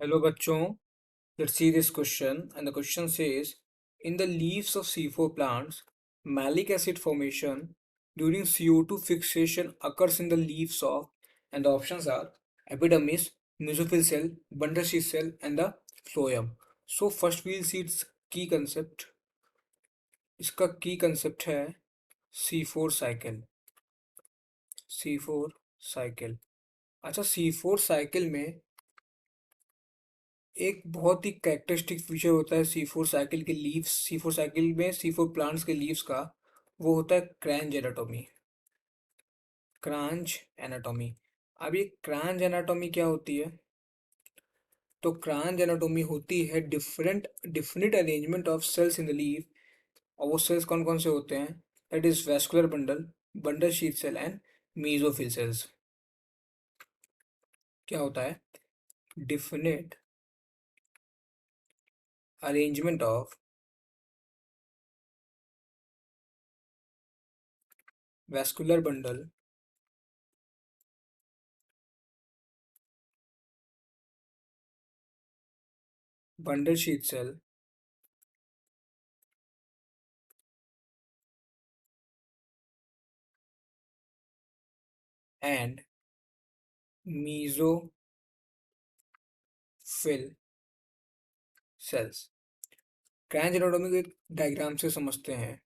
Hello bachon, let's see this question and the question says in the leaves of C4 plants, malic acid formation during CO2 fixation occurs in the leaves of and the options are epidermis, mesophyll cell, bundle sheath cell and the phloem. So first we'll see its key concept. इसका की concept है C4 cycle. C4 cycle. अच्छा C4 cycle में एक बहुत ही characteristic feature होता है सी four cycle के लीव्स सी फोर साइकिल में सी फोर प्लांट्स के लीव्स का। वो होता है क्रैंज एनाटॉमी। Kranz anatomy. अब ये क्रैंच एनाटॉमी क्या होती है? तो क्रैंच एनाटॉमी होती है different definite arrangement of cells in the leaf. और वो सेल्स कौन कौन से होते हैं? That is vascular bundle, bundle sheath cell and mesophyll cells. क्या होता है? Definite arrangement of vascular bundle, bundle sheath cell and mesophyll cells. Kranz anatomy को एक डायग्राम से समझते हैं।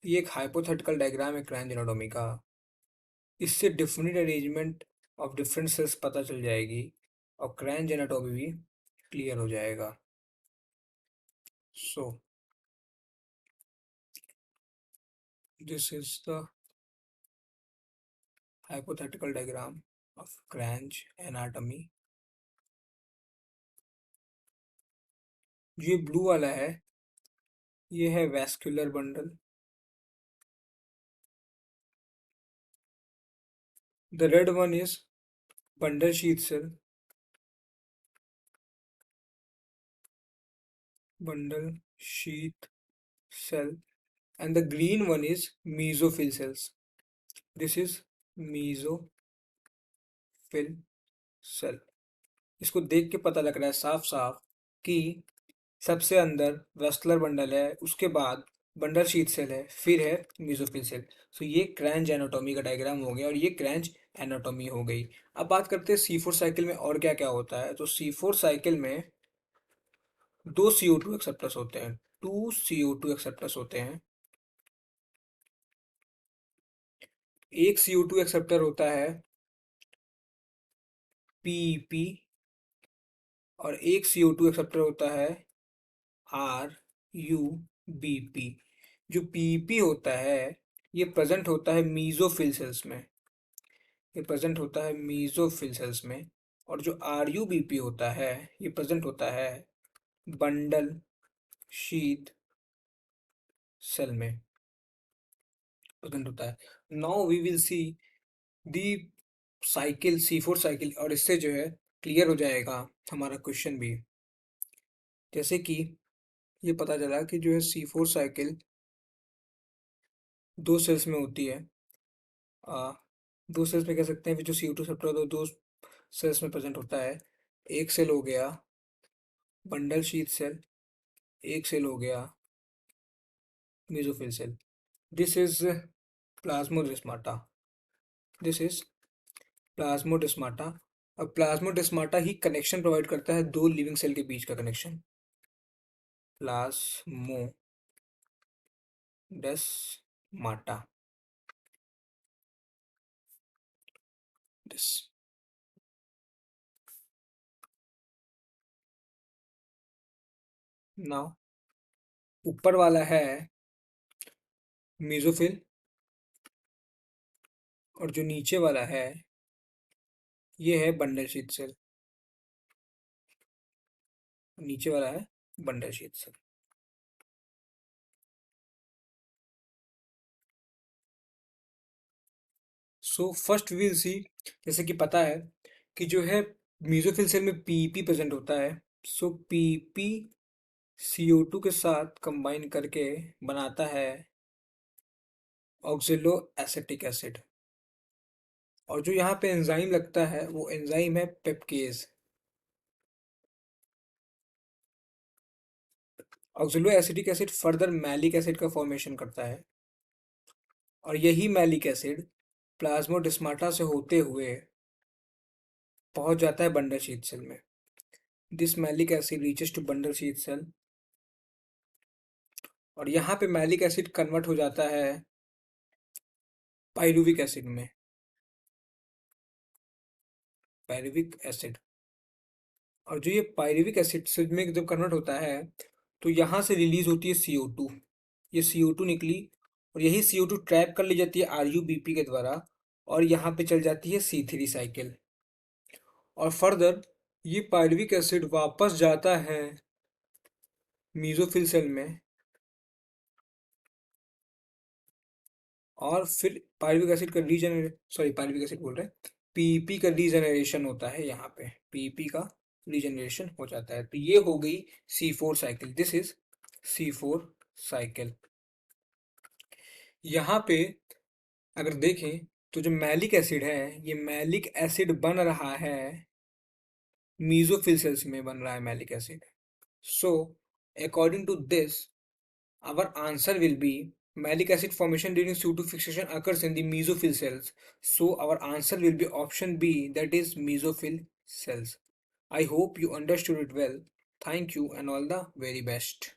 ये एक हाइपोथेटिकल डायग्राम है क्रैंच एनाटॉमी का। इससे definite arrangement of different cells पता चल जाएगी और क्रैंच एनाटॉमी भी क्लियर हो जाएगा। So this is the hypothetical diagram of Kranz anatomy. ये ब्लू वाला है, ये है vascular bundle. The red one is bundle sheath cell, bundle sheath cell, and the green one is mesophyll cells. This is mesophyll cell. इसको देख के पता लग रहा है साफ साफ कि सबसे अंदर वेस्कुलर बंडल है, उसके बाद बंडल शीथ सेल है, फिर है मेसोफिल सेल। सो ये क्रैंच एनाटॉमी का डायग्राम हो गया और ये क्रैंच एनाटॉमी हो गई। अब बात करते हैं सी फोर साइकिल में और क्या क्या होता है। तो सी फोर साइकिल में दो CO2 एक्सेप्टर्स होते हैं, टू CO2 एक्सेप्टर्स होते हैं। एक CO2 एक्सेप्टर होता है पीपी और एक CO2 एक्सेप्टर होता है RUBP। जो पीपी होता है ये प्रेजेंट होता है मीजोफिल सेल्स में, ये प्रेजेंट होता है मीजोफिल सेल्स में। और जो RUBP होता है ये प्रेजेंट होता है बंडल शीथ सेल में, प्रेजेंट होता है। Now we will see the cycle C four cycle और इससे जो है क्लियर हो जाएगा हमारा क्वेश्चन भी। जैसे कि ये पता चला कि जो है सी फोर साइकिल दो सेल्स में होती है। आ, दो सेल्स में कह सकते हैं, फिर जो CO2 रिसेप्टर होता है दो सेल्स में प्रेजेंट होता है। एक सेल हो गया बंडल शीथ सेल, एक सेल हो गया mesophyll cell. This is plasmodesmata, this is plasmodesmata. अब प्लाज्मोडेस्माटा ही कनेक्शन प्रोवाइड करता है दो लिविंग सेल के बीच का कनेक्शन। Plasmodesmata, this. नाउ ऊपर वाला है मेसोफिल और जो नीचे वाला है ये है बंडल शीथ सेल। नीचे वाला है bundle sheath cell. So first will see, जैसे कि पता है कि जो है मेसोफिल सेल में पीपी प्रेजेंट होता है। सो पीपी CO2 के साथ कंबाइन करके बनाता है ऑक्जेलो एसिटिक एसिड। और जो यहाँ पे एंजाइम लगता है वो एंजाइम है PEPcase. Oxaloacetic acid further malic acid का फॉर्मेशन करता है, और यही मैलिक एसिड प्लाज्मोडेस्माटा से होते हुए पहुंच जाता है बंडल शीथ सेल में। This malic acid reaches to bundle sheath cell, और यहाँ पे मैलिक एसिड कन्वर्ट हो जाता है पाइरुविक एसिड में। पाइरुविक एसिड, और जो ये पाइरुविक एसिड में जब कन्वर्ट होता है तो यहाँ से रिलीज होती है CO2। ये CO2 निकली, और यही CO2 ट्रैप कर ली जाती है RuBP के द्वारा, और यहाँ पे चल जाती है C3 साइकिल, और फर्दर ये पाइरुविक एसिड वापस जाता है मीजोफिल सेल में, और फिर पाइरुविक एसिड का रीजनरेट सॉरी पाइरुविक एसिड बोल रहे हैं, पीपी का रीजनरेशन होता है। यहाँ पे पीपी का रीजनरेशन हो जाता है। तो ये हो गई C4 cycle. This is C4 cycle. यहाँ पे अगर देखें तो जो मैलिक एसिड है, ये मैलिक एसिड बन रहा है मीजोफिल सेल्स में, बन रहा है malic acid. So according to this, our answer will be malic acid formation during CO2 fixation occurs in the mesophyll cells. So our answer will be option B, that is mesophyll cells. I hope you understood it well. Thank you and all the very best.